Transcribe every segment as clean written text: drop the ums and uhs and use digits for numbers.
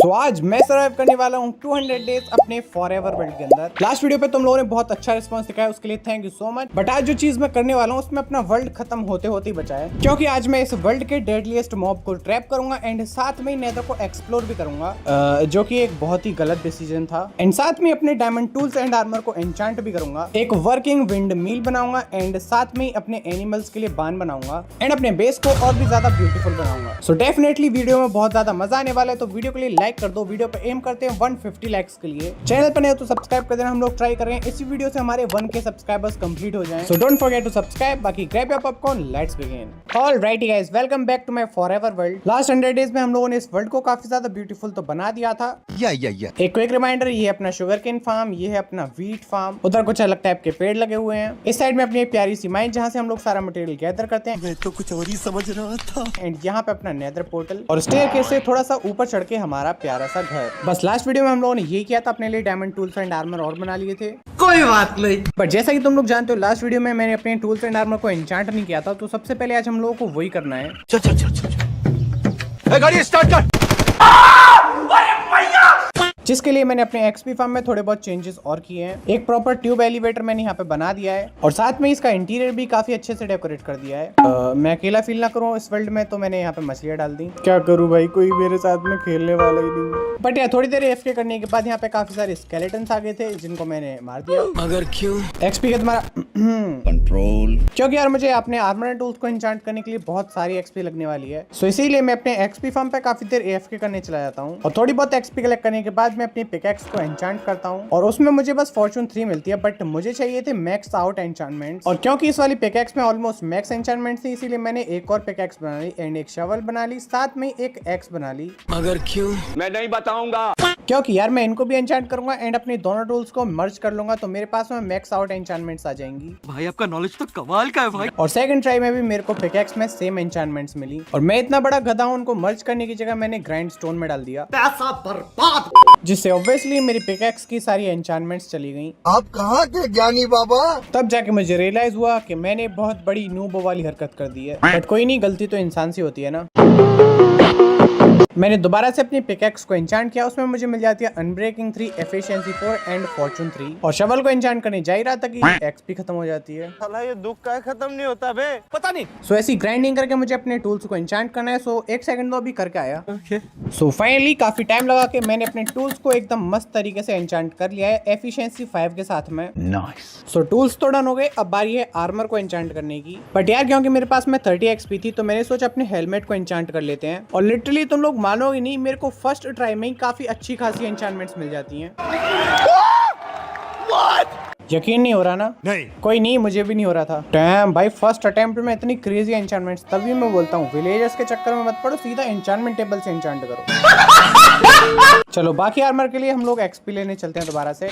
तो आज मैं सर्वाइव करने वाला हूँ 200 डेज अपने फॉरएवर वर्ल्ड के अंदर। लास्ट वीडियो पे तुम लोगों ने बहुत अच्छा रिस्पांस दिखाया, उसके लिए thank you so much. But आज जो चीज मैं करने वाला हूँ उसमें अपना वर्ल्ड खत्म होते होते ही बचा है, क्योंकि आज मैं इस वर्ल्ड के डेडलीस्ट मॉब को ट्रैप करूंगा एंड साथ में नेदर को एक्सप्लोर भी करूंगा, जो कि एक बहुत ही गलत डिसीजन था। एंड साथ में अपने डायमंड टूल्स एंड आर्मर को एन्चांट भी करूंगा, एक वर्किंग विंड मिल बनाऊंगा एंड साथ में अपने एनिमल्स के लिए बान बनाऊंगा एंड अपने बेस को और भी ज्यादा ब्यूटीफुल बनाऊंगा। सो डेफिनेटली वीडियो में बहुत ज्यादा मजा आने वाला है, तो वीडियो के लिए लाइक कर दो। वीडियो पे एम करते हैं 150 लाइक्स के लिए। चैनल पर नहीं तो सब्सक्राइब कर देना, हम लोग ट्राई कर रहे हैं इसी वीडियो से हमारे 1K सब्सक्राइबर्स कंप्लीट हो जाएं। So don't forget to subscribe. बाकी grab your popcorn, let's begin. Alright guys, welcome back to my forever world. Last 100 days में हम लोगों ने इस वर्ल्ड को काफी ज्यादा ब्यूटीफुल तो बना दिया था। एक क्विक रिमाइंडर, ये है अपना शुगरकेन फार्म, ये है अपना व्हीट फार्म, उधर कुछ अलग टाइप के पेड़ लगे हुए हैं। इस साइड में अपनी एक प्यारी सी माइन जहाँ से हम लोग सारा मटेरियल गैदर करते हैं। मैं तो कुछ और ही समझ रहा था। एंड यहाँ पे अपना नेदर पोर्टल और स्टेयरकेस से थोड़ा सा ऊपर चढ़ के हमारा प्यारा सा घर। बस लास्ट वीडियो में हम लोगों ने ये किया था, अपने लिए डायमंड टूल्स एंड आर्मर और बना लिए थे। कोई बात नहीं। बट जैसा कि तुम लोग जानते हो, लास्ट वीडियो में मैंने अपने टूल्स एंड आर्मर को एन्चांट नहीं किया था, तो सबसे पहले आज हम लोगों को वही करना है। चल चल चल चल, गाड़ी स्टार्ट कर। जिसके लिए मैंने अपने एक्सपी फार्म में थोड़े बहुत चेंजेस और किए हैं। एक प्रॉपर ट्यूब एलिवेटर मैंने यहाँ पे बना दिया है और साथ में इसका इंटीरियर भी काफी अच्छे से डेकोरेट कर दिया है। मैं अकेला फील ना करूँ इस वर्ल्ड में, तो मैंने यहाँ पे मछलियाँ डाल दी। क्या करूँ भाई, कोई मेरे साथ में खेलने वाला ही नहीं। बट यार थोड़ी देर एफके करने के बाद यहाँ पे काफी सारे स्केलेटन्स आ गए थे, जिनको मैंने मार दिया। मगर क्यों? एक्सपी का तुम्हारा कंट्रोल। क्योंकि यार मुझे अपने आर्मर एंड टूल्स को एन्चांट करने के लिए बहुत सारी एक्सपी लगने वाली है। सो इसीलिए मैं अपने एक्सपी फार्म पे काफी देर एफके करने चला जाता हूँ और थोड़ी बहुत एक्सपी कलेक्ट करने के बाद मैं अपनी पिकैक्स को एन्चांट करता हूँ और उसमें मुझे बस फॉर्चून 3 मिलती है। बट मुझे चाहिए थे मैक्स आउट एन्चांटमेंट, और क्योंकि इस वाली पिकैक्स में ऑलमोस्ट मैक्स एन्चांटमेंट थी, इसीलिए मैंने एक और पिकैक्स बना ली एंड एक शवल बना ली, साथ में एक एक्स बना ली। मगर क्यों? मैं नहीं बताऊंगा। क्योंकि यार मैं इनको भी एन्चांट करूंगा एंड अपने दोनों टूल्स को मर्ज कर लूंगा, तो मेरे पास में मैक्स आउट एन्चांटमेंट्स आ जाएंगी। भाई आपका नॉलेज तो कमाल का है भाई। और सेकंड ट्राई में भी मेरे को पिकैक्स में सेम एन्चांटमेंट्स मिली, और मैं इतना बड़ा गधा हूं, उनको मर्ज करने की जगह मैंने ग्राइंड स्टोन में डाल दिया, पैसा बर्बाद, जिससे ऑब्वियसली मेरी पिकैक्स की सारी एन्चांटमेंट्स चली गई। आप कहाँ के ज्ञानी बाबा? तब जाके मुझे रियलाइज हुआ कि मैंने बहुत बड़ी नूबो वाली हरकत कर दी है। बट कोई नहीं, गलती तो इंसान से होती है ना। मैंने दोबारा से अपनी पिकैक्स को एन्चांट किया, उसमें मुझे मिल जाती है अनब्रेकिंग 3, एफिशिएंसी 4 एंड फॉर्चून 3। और शवल को एन्चांट करने जा ही रहा था कि एक्सपी खत्म हो जाती है। साला ये दुख का खत्म नहीं होता बे, पता नहीं। सो ऐसी ग्राइंडिंग करके मुझे अपने टूल्स को एन्चांट करना है। सो एक सेकंड तो अभी करके आया। सो फाइनली काफी टाइम लगा के मैंने अपने टूल्स को एकदम मस्त तरीके से एन्चांट कर लिया है एफिशिएंसी 5 के साथ में। नाइस। सो टूल्स तो डन हो गए, अब बारी है आर्मर को एन्चांट करने की। बट यार क्योंकि मेरे पास में 30 एक्सपी थी, तो मैंने सोचा अपने हेलमेट को एन्चांट कर लेते हैं। और लिटरली तुम लोग मानोगे नहीं, मेरे को फर्स्ट ट्राई में ही काफी अच्छी खासी एन्चांटमेंट्स मिल जाती हैं। यकीन नहीं हो रहा ना? नहीं। कोई नहीं, मुझे भी नहीं हो रहा था। डैम भाई, फर्स्ट अटेम्प्ट में इतनी क्रेजी एन्चांटमेंट्स। तभी मैं बोलता हूँ विलेजर्स के चक्कर में मत पड़ो, सीधा एन्चांटमेंट टेबल से एन्चांट करो। चलो बाकी आर्मर के लिए हम लोग एक्सपी लेने चलते हैं दोबारा से।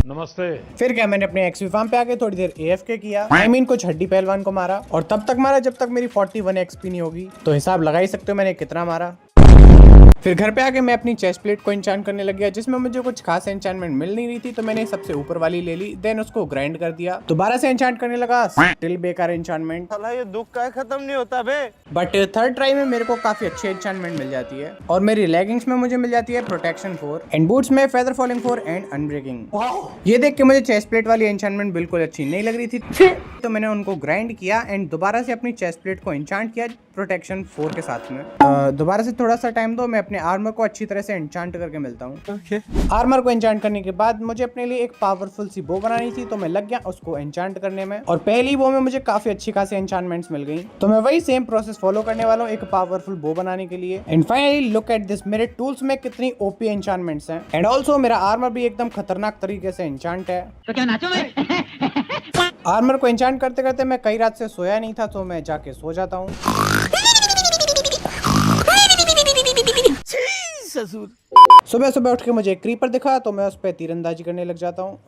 नमस्ते। फिर क्या, मैंने अपने एक्सपी फार्म पे आके थोड़ी देर एएफके किया, आई मीन कुछ हड्डी पहलवान को मारा, और तब तक मारा जब तक मेरी 41 एक्सपी नहीं होगी। तो हिसाब लगा ही सकते हो मैंने कितना मारा। फिर घर पे आके मैं अपनी चेस्ट प्लेट को एन्चांट करने लग गया, जिसमें मुझे कुछ खास एन्चांटमेंट मिल नहीं रही थी, तो मैंने सबसे ऊपर वाली ले ली, देन उसको ग्राइंड कर दिया, दोबारा से एन्चांट करने लगा। स्टिल बेकार एन्चांटमेंट। साला ये दुख का खत्म नहीं होता बे। बट थर्ड ट्राई में मेरे को काफी अच्छी एन्चांटमेंट मिल जाती है, और मेरी लेगिंग्स में मुझे मिल जाती है प्रोटेक्शन 4 एंड बूट्स में फेदर फॉलिंग 4 एंड अनब्रेकिंग। ये देख के मुझे चेस्ट प्लेट वाली एन्चांटमेंट बिल्कुल अच्छी नहीं लग रही थी, तो मैंने उनको ग्राइंड किया एंड दोबारा से अपनी चेस्ट प्लेट को एन्चांट किया प्रोटेक्शन 4 के साथ में। दोबारा से थोड़ा सा टाइम दो, मैं अपने आर्मर को अच्छी तरह से एन्चांट करके मिलता हूँ। आर्मर को एन्चांट करने के बाद मुझे अपने लिए एक पावरफुल सी बो बनानी थी, तो मैं लग गया उसको एन्चांट करने में, और पहली बो में मुझे काफी अच्छी खासी एन्चांटमेंट्स मिल गई, तो मैं वही सेम प्रोसेस फॉलो करने वाला हूँ एक पावरफुल बो बनाने के लिए। And finally look at this, मेरे टूल्स में कितनी ओपी एन्चांटमेंट्स हैं, एंड ऑल्सो मेरा आर्मर भी एकदम खतरनाक तरीके से एन्चांट है। तो क्या नाचो मैं? आर्मर को एन्चांट करते करते मैं कई रात से सोया नहीं था, तो मैं जाके सो जाता हूँ। सुबह सुबह उठ के मुझे एक क्रीपर दिखा, तो मैं उस पर तीरंदाजी करने लग जाता हूँ।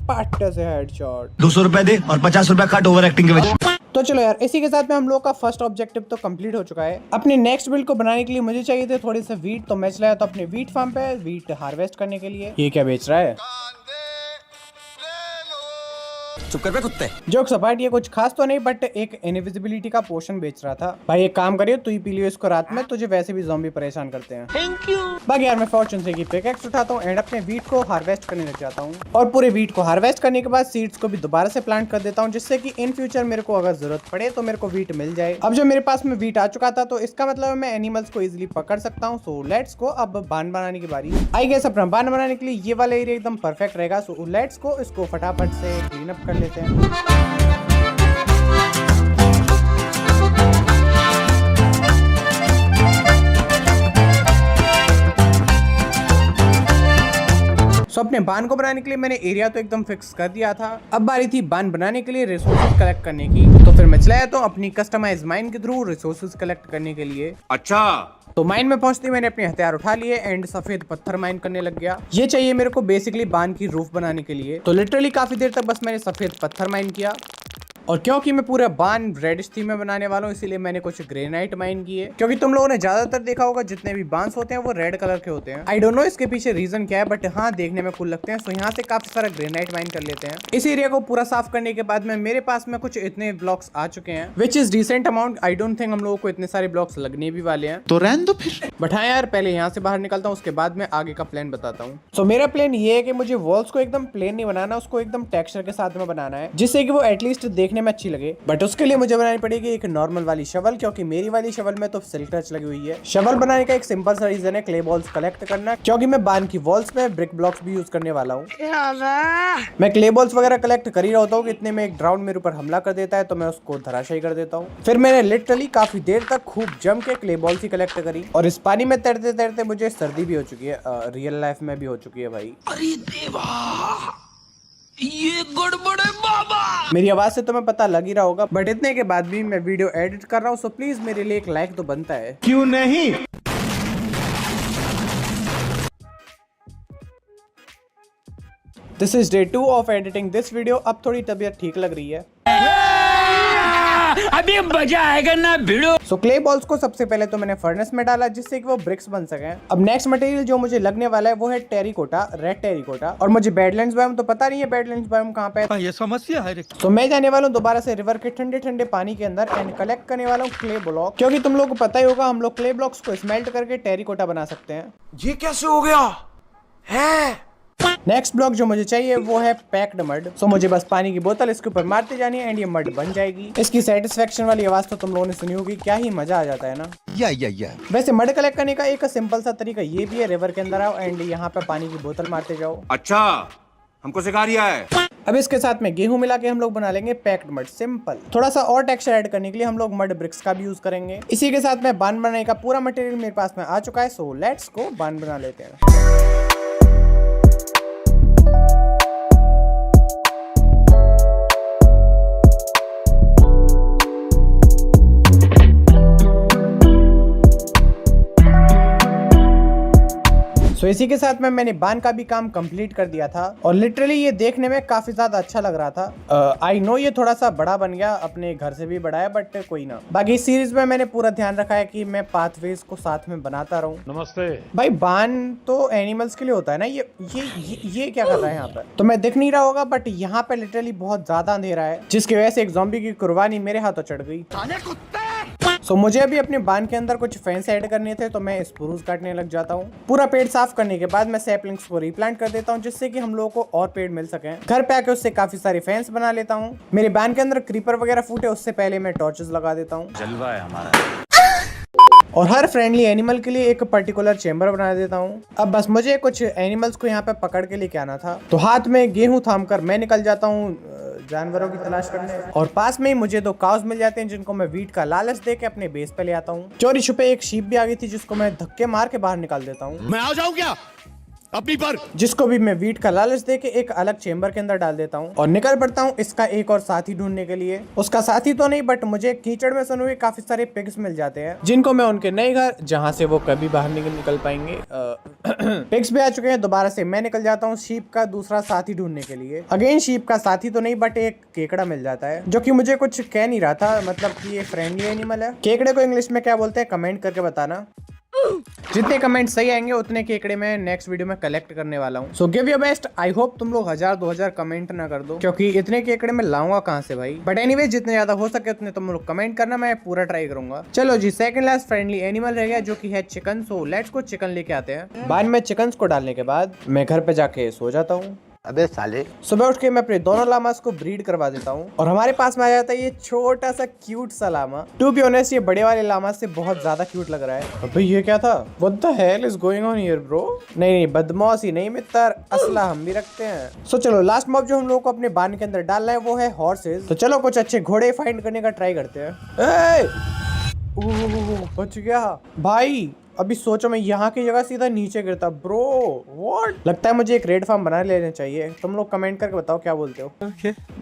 पार्ट से हेडशॉट। 200 रुपए दे और 50 रुपए कट ओवर एक्टिंग के वजह। तो चलो यार, इसी के साथ में हम लोग का फर्स्ट ऑब्जेक्टिव तो कंप्लीट हो चुका है। अपने नेक्स्ट बिल्ड को बनाने के लिए मुझे चाहिए थे थोड़े से वीट, तो मैं चलाया तो अपने वीट फार्म पे वीट हार्वेस्ट करने के लिए। ये क्या बेच रहा है? चुप कर बे कुत्ते। जोक्स अपार्ट, ये कुछ खास तो नहीं बट एक इनविजिबिलिटी का पोशन बेच रहा था। भाई एक काम करियो, तू ही पी लियो इसको रात में, तुझे वैसे भी ज़ॉम्बी परेशान करते हैं। Thank you. बाकी यार मैं फॉर्चून से की पिकैक्स उठाता हूँ एंड अपने वीट को हार्वेस्ट करने लग जाता हूँ। और पूरे वीट को हार्वेस्ट करने के बाद सीड्स को भी दोबारा से प्लांट कर देता हूँ, जिससे कि इन फ्यूचर मेरे को अगर जरूरत पड़े तो मेरे को वीट मिल जाए। अब जो मेरे पास में वीट आ चुका था तो इसका मतलब मैं एनिमल्स को इजिली पकड़ सकता हूँ। सो लेट्स गो, अब बांध बनाने की बारी आई गेस। अपना बांध बनाने के लिए ये वाला एरिया एकदम परफेक्ट रहेगा। सो लेट्स गो, इसको फटाफट से क्लीन अप कर लेते हैं। सो अपने बांध को बनाने के लिए मैंने एरिया तो एकदम फिक्स कर दिया था। अब बारी थी बांध बनाने के लिए रिसोर्सेज कलेक्ट करने की। तो फिर मैं चलाया तो अपनी कस्टमाइज माइन के थ्रू रिसोर्सेज कलेक्ट करने के लिए। अच्छा, तो माइन में पहुंचते मैंने अपने हथियार उठा लिए एंड सफेद पत्थर माइन करने लग गया। ये चाहिए मेरे को बेसिकली बांध की रूफ बनाने के लिए। तो लिटरली काफी देर तक बस मैंने सफेद पत्थर माइन किया। और क्योंकि मैं पूरा बांध रेडिश थीम में बनाने वाला हूँ, इसीलिए मैंने कुछ ग्रेनाइट माइन किए। क्योंकि तुम लोगों ने ज्यादातर देखा होगा जितने भी बांस होते हैं वो रेड कलर के होते हैं। आई डोंट नो इसके पीछे रीजन क्या है, बट हाँ देखने में कूल लगते हैं। सो यहाँ से काफी सारा ग्रेनाइट माइन कर लेते हैं। इस एरिया को पूरा साफ करने के बाद में मेरे पास में कुछ इतने ब्लॉक्स आ चुके हैं, which is decent amount. I don't think हम लोगों को इतने सारे ब्लॉक्स लगने भी वाले हैं, तो रहने दो फिर। बट हाँ यार पहले यहाँ से बाहर निकलता हूँ, उसके बाद मैं आगे का प्लान बताता हूँ। सो मेरा प्लान ये है कि मुझे वॉल्स को एकदम प्लेन नहीं बनाना, उसको एकदम टेक्सचर के साथ में बनाना है, जिससे कि वो एटलीस्ट देखने में अच्छी लगे। बट उसके लिए मुझे बनानी पड़ेगी एक नॉर्मल वाली शवल, क्योंकि मेरी वाली शवल में तो सिल्क टच लगी हुई है। शवल बनाने का एक सिंपल सा रीजन है क्ले बॉल्स कलेक्ट करना, क्योंकि मैं बांध की वॉल्स में ब्रिक ब्लॉक्स भी यूज करने वाला हूँ। मैं क्ले बॉल्स वगैरह कलेक्ट कर ही रहा होता हूँ, इतने में एक ड्राउन मेरे ऊपर हमला कर देता है, तो मैं उसको धराशायी कर देता हूँ। फिर मैंने लिटरली काफी देर तक खूब जम के क्ले बॉल्स ही कलेक्ट करी, और इस पानी में तैरते तैरते मुझे सर्दी भी हो चुकी है, रियल लाइफ में भी हो चुकी है भाई। अरे देवा, ये गड़बड़ है बाबा। मेरी आवाज से तुम्हें पता लग ही रहा होगा, बट इतने के बाद भी मैं वीडियो एडिट कर रहा हूँ, सो प्लीज मेरे लिए एक लाइक तो बनता है। क्यों नहीं? This is day 2 of editing this video. अब थोड़ी तबीयत ठीक लग रही है। अभी मजा आएगा ना भिड़ो। सो क्ले बॉल्स को सबसे पहले तो मैंने फर्नेस में डाला, जिससे कि वो ब्रिक्स बन सके। अब नेक्स्ट मटेरियल जो मुझे लगने वाला है वो है टेरिकोटा, रेड टेरिकोटा। और मुझे बैडलैंड्स बायोम तो पता नहीं है बैडलैंड्स बायोम कहाँ पे है। ये समस्या है। तो मैं जाने वाला हूँ दोबारा से रिवर के ठंडे ठंडे पानी के अंदर एंड कलेक्ट करने वाला हूँ क्ले ब्लॉक, क्योंकि तुम लोगों को पता ही होगा हम लोग क्ले ब्लॉक्स को स्मेल्ट करके टेरिकोटा बना सकते हैं। ये कैसे हो गया है? नेक्स्ट ब्लॉक जो मुझे चाहिए वो है पैक्ड मड। सो मुझे बस पानी की बोतल इसके ऊपर मारते जानी है एंड ये मड बन जाएगी। इसकी सेटिस्फेक्शन वाली आवाज तो तुम लोगों ने सुनी होगी, क्या ही मजा आ जाता है ना। या वैसे मड कलेक्ट करने का एक सिंपल सा तरीका ये भी है, रिवर के अंदर आओ एंड यहाँ पे पानी की बोतल मारते जाओ। अच्छा, हमको सिखा रिया है। अब इसके साथ में गेहूं मिला के हम लोग बना लेंगे पैक्ड मड। सिंपल। थोड़ा सा और टेक्सचर ऐड करने के लिए हम लोग मड ब्रिक्स का भी यूज करेंगे। इसी के साथ में बांध बनाने का पूरा मटेरियल मेरे पास में आ चुका है। सो लेट्स गो, बांध बना लेते हैं। तो इसी के साथ में मैंने बांध का भी काम कंप्लीट कर दिया था, और लिटरली ये देखने में काफी ज्यादा अच्छा लग रहा था। आई नो ये थोड़ा सा बड़ा बन गया, अपने घर से भी बड़ा है, बट कोई ना। बाकी इस सीरीज में मैंने पूरा ध्यान रखा है कि मैं पाथवेज को साथ में बनाता रहूं। नमस्ते भाई बांध तो एनिमल्स के लिए होता है ना। ये क्या कर रहा है यहाँ पर, तो मैं दिख नहीं रहा होगा, बट यहाँ पे लिटरली बहुत ज्यादा अंधेरा है, जिसकी वजह से एक ज़ॉम्बी की कुर्बानी मेरे हाथों चढ़ गई। सो मुझे अभी अपने बांध के अंदर कुछ फेंस ऐड करने थे, तो मैं स्प्रूस काटने लग जाता हूँ। पूरा पेड़ साफ करने के बाद मैं सैपलिंग्स को रिप्लांट कर देता हूँ, जिससे कि हम लोगों को और पेड़ मिल सके। घर पे आके उससे काफी सारे फेंस बना लेता हूँ। मेरे बांध के अंदर क्रीपर वगैरह फूटे उससे पहले मैं टॉर्चेस लगा देता हूँ। जलवा है हमारा। और हर फ्रेंडली एनिमल के लिए एक पर्टिकुलर चेंबर बना देता हूँ। अब बस मुझे कुछ एनिमल्स को यहाँ पे पकड़ के लेके आना था, तो हाथ में गेहूं थाम कर मैं निकल जाता हूँ जानवरों की तलाश करने। और पास में ही मुझे 2 काउस मिल जाते हैं, जिनको मैं वीट का लालच दे के अपने बेस पे ले आता हूँ। चोरी छुपे एक शीप भी आ गई थी, जिसको मैं धक्के मार के बाहर निकाल देता हूँ। मैं आ जाऊं क्या अपनी पर? जिसको भी मैं वीट का लालच दे के एक अलग चेंबर के अंदर डाल देता हूँ और निकल पड़ता हूँ इसका एक और साथी ढूंढने के लिए। उसका साथी तो नहीं, बट मुझे कीचड़ में सने हुए काफी सारे पिग्स मिल जाते हैं, जिनको मैं उनके नए घर जहाँ से वो कभी बाहर निकल पाएंगे पिग्स भी आ चुके हैं। दोबारा से मैं निकल जाता हूँ शीप का दूसरा साथी ढूंढने के लिए। अगेन शीप का साथी तो नहीं, बट एक केकड़ा मिल जाता है, जो कि मुझे कुछ कह नहीं रहा था, मतलब कि ये फ्रेंडली एनिमल है। केकड़े को इंग्लिश में क्या बोलते हैं कमेंट करके बताना। जितने कमेंट सही आएंगे उतने केकड़े मैं नेक्स्ट वीडियो में कलेक्ट करने वाला हूँ। So give your best. I hope तुम लोग 1000-2000 कमेंट ना कर दो, क्योंकि इतने केकड़े मैं लाऊंगा कहाँ से भाई। बट एनीवे जितने ज्यादा हो सके उतने तुम लोग कमेंट करना, मैं पूरा ट्राई करूंगा। चलो जी, सेकंड लास्ट फ्रेंडली एनिमल रह गया जो कि है चिकन। सो लेट्स को चिकन लेके आते हैं। बाद में चिकन को डालने के बाद मैं घर पे जाके सो जाता हूँ। अबे साले, सुबह उठ के मैं अपने दोनों लामास को ब्रीड करवा देता हूँ और हमारे पास में आ जाता है ये छोटा सा क्यूट सा लामा। टू बी ऑनेस्ट ये बड़े वाले लामा से बहुत ज्यादा क्यूट लग रहा है। अबे ये क्या था? What the hell is going on here bro? नहीं बदमाशी नहीं मित्र, असला हम भी रखते हैं। सो चलो लास्ट मॉब जो हम लोग को अपने बान के अंदर डालना है वो है हॉर्सेस। तो चलो कुछ अच्छे घोड़े फाइंड करने का ट्राई करते हैं। बच गया भाई। अभी सोचो मैं यहाँ की जगह सीधा नीचे गिरता ब्रो। व्हाट? लगता है मुझे एक रेड फार्म बना लेना चाहिए। तुम लोग कमेंट करके बताओ क्या बोलते हो।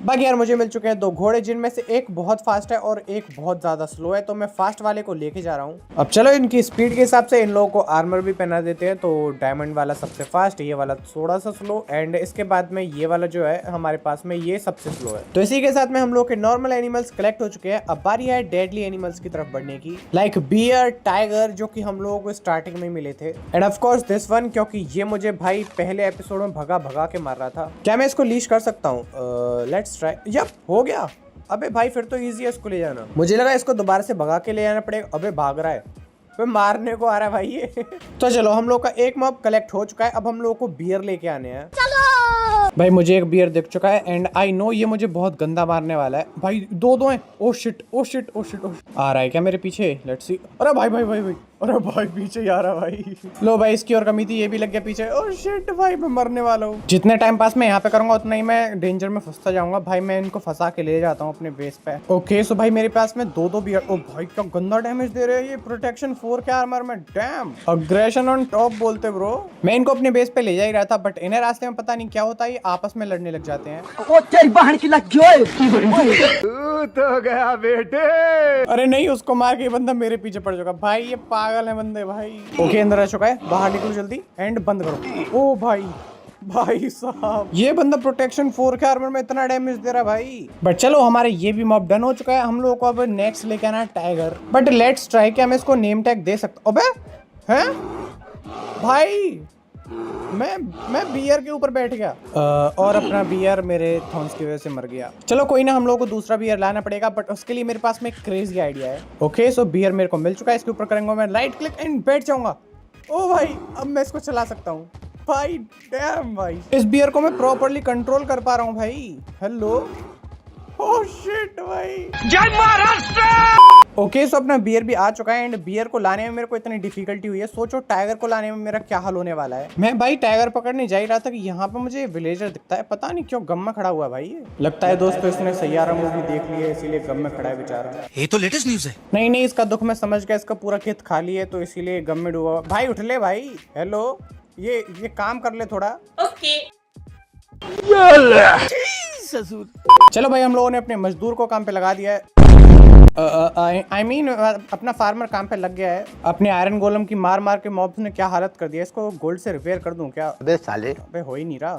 बाकी यार मुझे मिल चुके हैं 2 घोड़े, जिनमें से एक बहुत फास्ट है और एक बहुत ज्यादा स्लो है। तो मैं फास्ट वाले को लेके जा रहा हूँ। अब चलो इनकी स्पीड के हिसाब से इन लोगों को आर्मर भी पहना देते हैं। तो डायमंड वाला सबसे फास्ट, ये वाला थोड़ा सा स्लो, एंड इसके बाद में ये वाला जो है हमारे पास में ये सबसे स्लो है। तो इसी के साथ में हम लोग के नॉर्मल एनिमल्स कलेक्ट हो चुके हैं। अब बारी है डेडली एनिमल्स की तरफ बढ़ने की, लाइक बियर, टाइगर, जो कि हम लोगों को स्टार्टिंग में मिले थे, end of course this one, क्योंकि ये मुझे भाई पहले एपिसोड में भगा के मार रहा था। क्या मैं इसको लीश कर सकता हूँ? Let's try. यप, हो गया। अबे भाई फिर तो इजी है इसको ले जाना। मुझे लगा इसको दोबारा से भगा के ले जाना पड़ेगा। अबे भाग रहा है, मारने को आ रहा है भाई ये। तो चलो हम लोग का एक मॉब कलेक्ट हो चुका है। अब हम लोग को बियर लेके आने हैं। भाई मुझे एक बियर दिख चुका है एंड आई नो ये मुझे बहुत गंदा मारने वाला है। भाई 2 हैं। Oh shit oh shit oh shit oh shit. आ रहा है क्या मेरे पीछे? Let's see. अरे भाई भाई भाई भाई, अरे भाई पीछे आ रहा भाई। लो भाई इसकी और कमी थी, ये भी लग गया पीछे। ओ शिट भाई मैं मरने वाला हूँ। जितने टाइम पास मैं यहाँ पे करूंगा उतना ही मैं डेंजर में फंसता जाऊंगा। भाई मैं इनको फंसा के ले जाता हूँ अपने बेस पे। ओके सो भाई मेरे पास में 2 बियर। ओ भाई क्या गंदा डैमेज दे रहे हैं ये। प्रोटेक्शन 4 के आर्मर में, डैम। अग्रेशन ऑन टॉप बोलते ब्रो। मैं इनको अपने बेस पे ले जा ही रहा था, बट इन्हें रास्ते में पता नहीं क्या होता है, ये आपस में लड़ने लग जाते हैं। ओ तेरी बहन की लग गई। तो गया बेटे। अरे नहीं, उसको मार के बंदा मेरे पीछे पड़ चुका। भाई ये पागल है बंदे भाई। ओके अंदर आ चुका है, बाहर निकलो जल्दी एंड बंद करो। ओ भाई भाई साहब, ये बंदा प्रोटेक्शन 4 के आर्मर में इतना डैमेज दे रहा है भाई। बट चलो हमारे ये भी मॉब डन हो चुका है। हम लोगों को अब नेक्स्ट लेके आना है टाइगर। बट लेट्स ट्राई कि हम इसको नेम टैग दे सकते। अबे हैं भाई, मैं बियर के ऊपर बैठ गया और अपना बियर मेरे थॉर्न्स की वजह से मर गया। चलो कोई ना, हम लोगों को दूसरा बियर लाना पड़ेगा, बट उसके लिए मेरे पास में एक क्रेजी आइडिया है। ओके सो बियर मेरे को मिल चुका है। इसके ऊपर करेंगे मैं राइट क्लिक एंड बैठ जाऊंगा। ओ भाई अब मैं इसको चला सकता हूँ। भाई डैम भाई, इस बियर को मैं प्रॉपर्ली कंट्रोल कर पा रहा हूँ भाई। हेलो, ओह शिट भाई, जय महाराष्ट्र। ओके सो अपना बियर भी आ चुका है एंड बियर को लाने में मेरे को इतनी डिफिकल्टी हुई है। सोचो टाइगर को लाने में मेरा क्या हाल होने वाला है। मैं भाई टाइगर पकड़ने जा ही रहा था कि यहाँ पे मुझे विलेजर दिखता है। पता नहीं क्यों गम में खड़ा हुआ है भाई ये। लगता है दोस्तों इसने सैयारा मूवी देख ली है, इसीलिए गम में खड़ा है बेचारा। ये तो लेटेस्ट न्यूज है। नहीं इसका दुख मैं समझ गया। इसका पूरा खेत खाली है तो इसीलिए गम में डूबा। भाई उठ ले भाई। हेलो, ये काम कर ले थोड़ा। ओके। चलो भाई हम लोगों ने अपने मजदूर को काम पे लगा दिया है। I mean, अपना फार्मर काम पे लग गया है। अपने आयरन गोलम की मार के मॉब्स ने क्या हालत कर दिया। इसको गोल्ड से रिपेयर कर दूं क्या? अबे साले, अबे हो ही नहीं रहा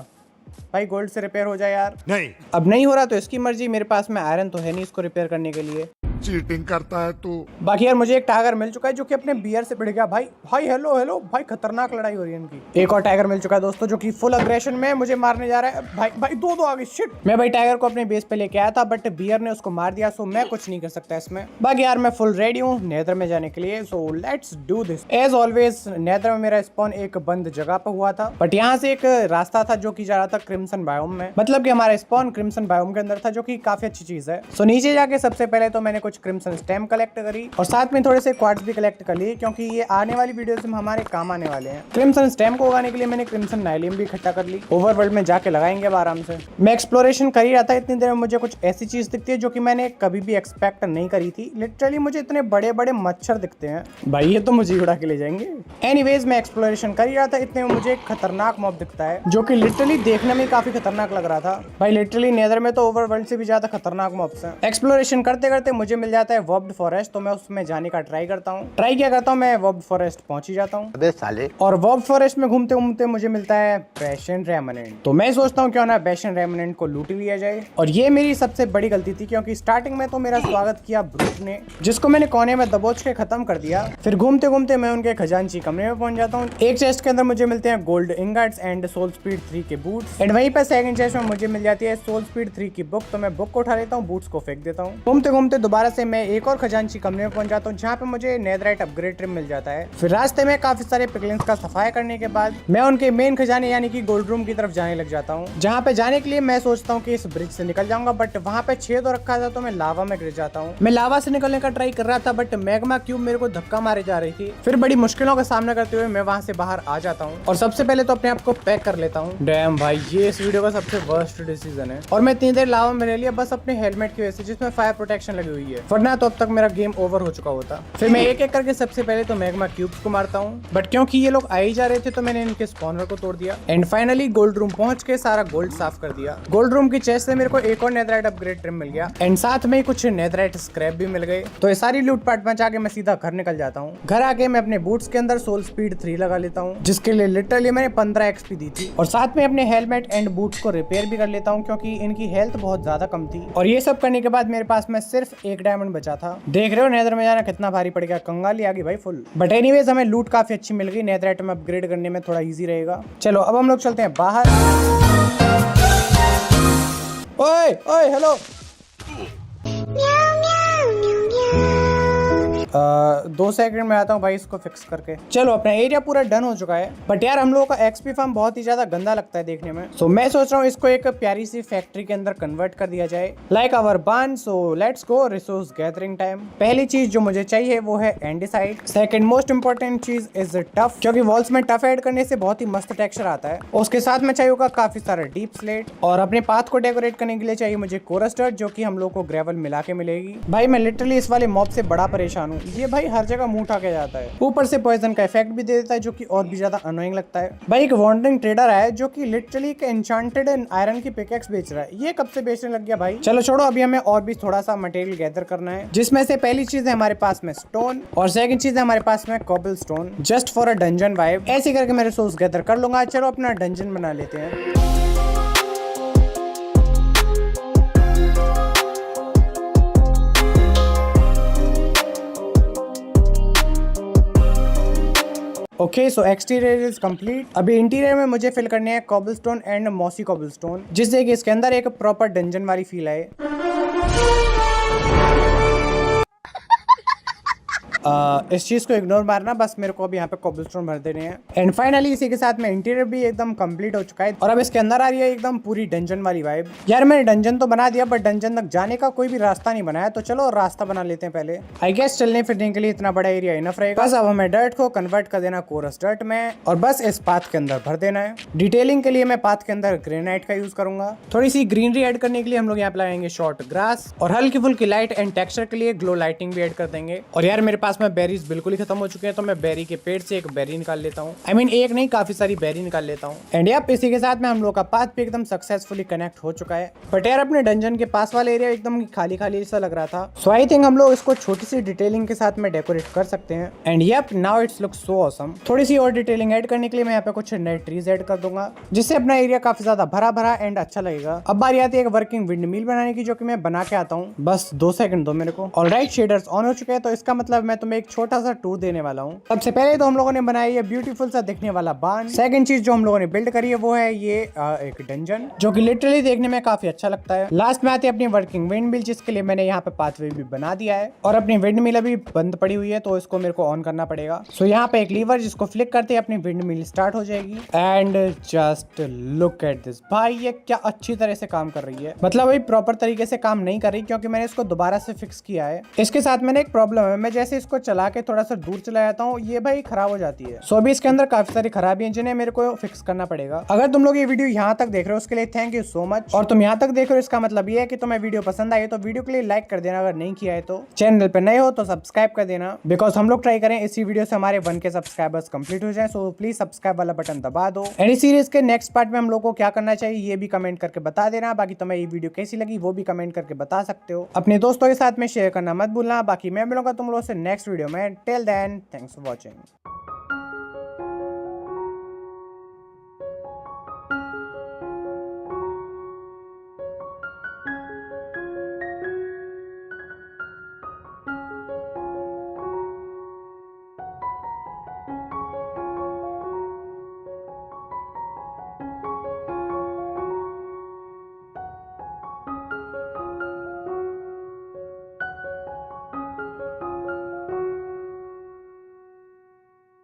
भाई। गोल्ड से रिपेयर हो जाए यार। नहीं, अब नहीं हो रहा तो इसकी मर्जी। मेरे पास में आयरन तो है नहीं इसको रिपेयर करने के लिए। चीटिंग करता है तू। बाकी यार मुझे एक टाइगर मिल चुका है जो कि अपने बियर से भिड़ गया। भाई हेलो भाई, खतरनाक लड़ाई हो रही है इनकी। एक और टाइगर मिल चुका है दोस्तों जो कि फुल अग्रेशन में मुझे मारने जा रहा है। भाई दो आ गए। शिट, मैं भाई टाइगर को अपने बेस पे लेके आया था बट बियर ने उसको मार दिया। सो मैं कुछ नहीं कर सकता इसमें। बाकी यार मैं फुल रेडी हूँ नेदर में जाने के लिए। So let's do this. As always Nether में मेरा स्पॉन एक बंद जगह पे हुआ था, बट यहाँ से एक रास्ता था जो कि जा रहा था क्रिम्सन बायोम में। मतलब कि हमारा स्पॉन क्रिम्सन बायोम के अंदर था, जो कि काफी अच्छी चीज है। सो नीचे जाके सबसे पहले तो मैंने कुछ क्रिम्सन स्टेम कलेक्ट करी और साथ में थोड़े से क्वार्ट्ज भी कलेक्ट कर लिए, क्योंकि ये आने वाली वीडियोस में हमारे काम आने वाले हैं। क्रिम्सन स्टेम को उगाने के लिए मैंने क्रिम्सन नाइलियम भी इकट्ठा कर ली। ओवरवर्ल्ड में जाके लगाएंगे अब आराम से। मैं एक्सप्लोरेशन कर ही रहा था, इतनी देर में मुझे कुछ ऐसी चीज दिखती है जो कि मैंने कभी भी एक्सपेक्ट नहीं करी थी। लिटरली मुझे इतने बड़े बड़े मच्छर दिखते हैं भाई, ये तो मुझे उड़ा के ले जाएंगे। एनीवेज मैं एक्सप्लोरेशन कर ही रहा था, इतने में मुझे एक खतरनाक मॉब दिखता है जो कि लिटरली देखने में काफी खतरनाक लग रहा था भाई। लिटरली नेदर में तो ओवरवर्ल्ड से भी ज्यादा खतरनाक मॉब्स हैं। एक्सप्लोरेशन करते करते मुझे मिल जाता है वर्ब्ड फॉरेस्ट, तो मैं उसमें जाने का ट्राई करता हूँ। ट्राई क्या करता हूँ, मैं वर्ब्ड फॉरेस्ट पहुंच ही जाता हूँ। अबे साले। और वर्ब्ड फॉरेस्ट में घूमते घूमते मुझे मिलता है बेशन रेमनेंट। तो मैं सोचता हूँ क्यों ना बेशन रेमनेंट को लूट लिया जाए। और ये मेरी सबसे बड़ी गलती थी, क्योंकि स्टार्टिंग में तो मेरा स्वागत किया ब्रूट ने, जिसको मैंने कोने में दबोच के खत्म कर दिया। फिर घूमते घूमते मैं उनके खजांची कमरे में पहुंच जाता हूँ। एक चेस्ट के अंदर मुझे मिलते हैं gold ingots and soul speed 3 के बूट्स, एंड वहीं पर सेकंड चेस्ट में मुझे मिल जाती है सोल स्पीड 3 की बुक। तो मैं बुक को उठा लेता हूँ, बूट्स को फेंक देता हूँ। घूमते घूमते दोबारा से मैं एक और खजांची कमरे में पहुंच जाता हूँ, जहाँ पे मुझे नेदराइट अपग्रेड ट्रिम मिल जाता है। फिर रास्ते में काफी सारे पिगलिन्स का सफाया करने के बाद मैं उनके मेन खजाने यानी कि गोल्ड रूम की तरफ जाने लग जाता हूँ, जहाँ पे जाने के लिए मैं सोचता हूँ कि इस ब्रिज से निकल जाऊंगा, बट वहाँ पे छेद तो रखा था, तो मैं लावा में गिर जाता हूँ। मैं लावा से निकलने का ट्राई कर रहा था, बट मैग्मा क्यूब मेरे को धक्का मारे जा रही थी। फिर बड़ी मुश्किलों का सामना करते हुए मैं वहाँ से बाहर आ जाता हूँ, और सबसे पहले तो अपने आप को पैक कर लेता हूँ। डैम भाई, ये इस वीडियो का सबसे वर्स्ट डिसीजन है। और मैं इतनी देर लावा में रह लिया बस अपने हेलमेट की वजह से, जिसमें फायर प्रोटेक्शन लगी हुई है, वरना तो अब तक मेरा गेम ओवर हो चुका होता। फिर मैं एक एक करके सबसे पहले तो मैग्मा क्यूब्स को मारता हूँ, बट क्योंकि ये लोग आ ही जा रहे थे तो मैंने इनके स्पॉनर को तोड़ दिया। एंड फाइनली गोल्ड रूम पहुंच के सारा गोल्ड साफ कर दिया। गोल्ड रूम की चेस्ट से मेरे को एक और नेदराइट अपग्रेड ट्रिम मिल गया, एंड साथ में कुछ नेदराइट स्क्रैप भी मिल गए। तो ये सारी लूट पाट मचा के मैं सीधा घर निकल जाता हूँ। घर आके मैं अपने बूट्स के अंदर सोल स्पीड 3 लगा लेता हूँ, जिसके लिए लिटरली मैंने 15 एक्सपी दी थी। और साथ में अपने हेलमेट एंड बूट्स को रिपेयर भी कर लेता हूँ, क्योंकि इनकी हेल्थ बहुत ज्यादा कम थी। और ये सब करने के बाद मेरे पास में सिर्फ 1 डायमंड बचा था। देख रहे हो नेदर में जाना कितना भारी पड़ गया, कंगाली आ गई भाई फुल। बट एनीवेज हमें लूट काफी अच्छी मिल गई, नेदराइट में अपग्रेड करने में थोड़ा इजी रहेगा। चलो अब हम लोग चलते हैं बाहर। ओए ओए हेलो, 2 सेकंड में आता हूँ भाई इसको फिक्स करके। चलो अपना एरिया पूरा डन हो चुका है, बट यार हम लोगों का एक्सपी फार्म बहुत ही ज्यादा गंदा लगता है देखने में। सो मैं सोच रहा हूँ इसको एक प्यारी सी फैक्ट्री के अंदर कन्वर्ट कर दिया जाए, like our barn. So let's go resource gathering time. पहली चीज जो मुझे चाहिए वो है एंडेसाइट। सेकंड मोस्ट इंपॉर्टेंट चीज इज टफ, क्योंकि वॉल्स में टफ ऐड करने से बहुत ही मस्त टेक्सचर आता है। उसके साथ में चाहिए होगा काफी सारा डीप स्लेट, और अपने पाथ को डेकोरेट करने के लिए चाहिए मुझे कोरस डर्ट, जो कि हम लोग को ग्रेवल मिला के मिलेगी। भाई मैं लिटरली इस वाले मॉब से बड़ा परेशान हूँ, ये भाई हर जगह मुंह उठा के जाता है, ऊपर से पॉइजन का इफेक्ट भी दे देता है, जो कि और भी ज्यादा अनोइंग लगता है। भाई एक वॉन्डरिंग ट्रेडर है जो कि लिटरली एक एन्चांटेड आयरन की पिकेक्स बेच रहा है। ये कब से बेचने लग गया भाई? चलो छोड़ो, अभी हमें और भी थोड़ा सा मटेरियल गैदर करना है, जिसमें से पहली चीज है हमारे पास में स्टोन, और सेकंड चीज है हमारे पास में cobble stone, just for a dungeon vibe. ऐसे करके मैं रिसोर्स गैदर कर लूंगा। चलो अपना डंजन बना लेते हैं। Okay so exterior is complete. अभी इंटीरियर में मुझे फिल करने हैं कॉबलस्टोन एंड मॉसी कॉबलस्टोन, जिससे कि इसके अंदर एक प्रॉपर डंजन वाली फील आए। इस चीज को इग्नोर मारना, बस मेरे को अभी यहाँ पे कॉबलस्टोन भर देने हैं। एंड फाइनली इसी के साथ में इंटीरियर भी एकदम कंप्लीट हो चुका है, और अब इसके अंदर आ रही है एकदम पूरी डंजन वाली वाइब। यार मैंने डंजन तो बना दिया, बट डंजन तक जाने का कोई भी रास्ता नहीं बनाया, तो चलो रास्ता बना लेते हैं पहले। आई गेस चलने फिरने के लिए इतना बड़ा एरिया इनफ रहेगा। बस अब हमें डर्ट को कन्वर्ट कर देना कोरस डर्ट में, और बस इस पाथ के अंदर भर देना है। डिटेलिंग के लिए मैं पाथ के अंदर ग्रेनाइट का यूज करूंगा। थोड़ी सी ग्रीनरी ऐड करने के लिए हम लोग यहाँ पे लगाएंगे शॉर्ट ग्रास, और हल्की फुल्की लाइट एंड टेक्सचर के लिए ग्लो लाइटिंग भी ऐड कर देंगे। और यार मेरे पास में बेरीज बिल्कुल ही खत्म हो चुके हैं, तो मैं बेरी के पेड़ से एक बेरी निकाल लेता हूँ। आई मीन एक नहीं, काफी सारी बेरी निकाल लेता हूँ। एंड यार इसी के साथ में हम लोग का पाथ भी एकदम सक्सेसफुली कनेक्ट हो चुका है। बट यार अपने डंजन के पास वाला एरिया एकदम खाली खाली सा लग रहा था, सो आई थिंक हम लोग इसको छोटी सी डिटेलिंग के साथ में डेकोरेट कर सकते हैं। And yup now it's look so awesome. थोड़ी सी और डिटेलिंग ऐड करने के लिए मैं यहाँ पे कुछ नए ट्रीज ऐड कर दूंगा, जिससे अपना एरिया काफी ज्यादा भरा भरा एंड अच्छा लगेगा। अब बारी आती है एक वर्किंग विंड मिल बनाने की, जो कि मैं बना के आता हूँ। बस 2 सेकंड दो मेरे को। ऑलराइट शेडर्स ऑन हो चुके हैं, तो इसका मतलब मैं तुम्हें एक छोटा सा टूर देने वाला हूँ। सबसे पहले तो हम लोगों ने बनाया ये ब्यूटीफुल सा दिखने वाला बार्न। सेकंड चीज जो हम लोगों ने बिल्ड करी है वो है ये एक डंजन, जो कि लिटरली देखने में काफी अच्छा लगता है। लास्ट में आती है अपनी वर्किंग विंड मिल, जिसके लिए मैंने यहाँ पे पाथवे भी बना दिया है, और अपनी विंड मिल अभी बंद पड़ी हुई है, तो इसको मेरे को ऑन करना पड़ेगा। सो यहाँ पे एक लीवर जिसको फ्लिक करते अपनी विंड मिल स्टार्ट हो जाएगी। And just look at this भाई, ये क्या अच्छी तरह से काम कर रही है। मतलब अभी प्रॉपर तरीके से काम नहीं कर रही, क्योंकि मैंने इसको दोबारा से फिक्स किया है। इसके साथ मैंने एक प्रॉब्लम है, मैं जैसे इसको इसको चला के थोड़ा सा दूर चला जाता हूँ, ये भाई खराब हो जाती है। सो अभी इसके अंदर काफी सारी खराबी हैं जिन्हें मेरे को फिक्स करना पड़ेगा। अगर तुम लोग ये वीडियो यहाँ तक देख रहे हो उसके लिए थैंक यू सो मच। और तुम यहाँ तक देख रहे हो इसका मतलब ये है कि तुम्हें वीडियो पसंद आई तो वीडियो के लिए लाइक कर देना, अगर नहीं किया है तो चैनल पे नए हो तो सब्सक्राइब कर देना, बिकॉज हम लोग ट्राई करें इसी वीडियो से हमारे 1K सब्सक्राइबर्स कंप्लीट हो जाए। सो प्लीज सब्सक्राइब वाला बटन दबा दो। एनी सीरीज के नेक्स्ट पार्ट में हम लोग को क्या करना चाहिए ये भी कमेंट करके बता देना। बाकी तुम्हें ये वीडियो कैसी लगी वो भी कमेंट करके बता सकते हो। अपने दोस्तों के साथ में शेयर करना मत भूलना। बाकी मैं मिलूंगा तुम लोगों से नेक्स्ट वीडियो में। Till then thanks for watching.